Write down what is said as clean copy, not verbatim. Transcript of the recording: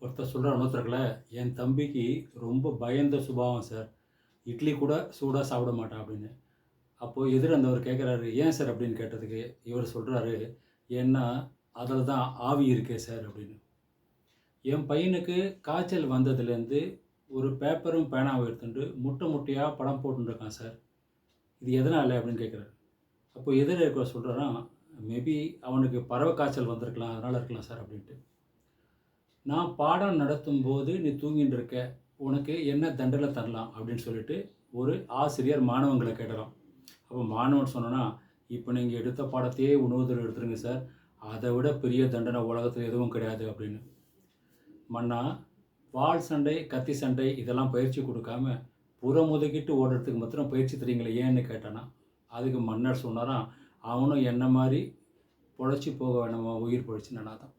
ஒருத்தர் சொல்கிறார் இன்னொருத்தர்களை, என் தம்பிக்கு ரொம்ப பயந்த சுபாவம் சார். இட்லி கூட சூடா சாப்பிட மாட்டான் அப்படின்னு. அப்போது எதிர இருந்தவர் கேட்குறாரு, ஏன் சார் அப்படின்னு கேட்டதுக்கு, இவர் சொல்கிறாரு, ஏன்னா அதில தான் ஆவி இருக்கே சார் அப்படின்னு. என் பையனுக்கு காய்ச்சல் வந்ததுலேருந்து ஒரு பேப்பரும் பேனாவும் எடுத்துட்டு முட்டை முட்டையா படம் போட்டுருக்கான் சார். இது எதனால அப்படின்னு கேட்குறாரு. அப்போ எதிர இருக்கிறவர் சொல்றாராம், மேபி அவனுக்கு பறவை காய்ச்சல் வந்திருக்கலாம். அதனால இருக்கலாம் சார் அப்படின்ட்டு. நான் பாடம் நடத்தும்போது நீ தூங்கிட்டு இருக்க. உனக்கு என்ன தண்டனை தரலாம்? அப்படின்னு சொல்லிட்டு ஒரு ஆசிரியர் மாணவங்கள கேட்கறான். அப்போ மாணவன் சொன்னான்னா, இப்போ நீங்க எடுத்த பாடத்தையே இன்னொரு தடவ எடுத்துருங்க சார். அத விட பெரிய தண்டனை உலகத்துல எதுவும் கிடையாது அப்படின்னு. மன்னா, வாள் சண்டை, கத்தி சண்டை இதெல்லாம் பயிற்சி குடுக்காம, புறமுதுகிட்டு ஓடுறதுக்கு மாத்திரம் பயிற்சி தர்றீங்களே ஏன்னு கேட்டானாம். அதுக்கு மன்னர் சொன்னாராம், அவனும் என்ன மாரி பொழச்சு போக வேணாமா உயிர் பொழச்சுன்னு அதான்.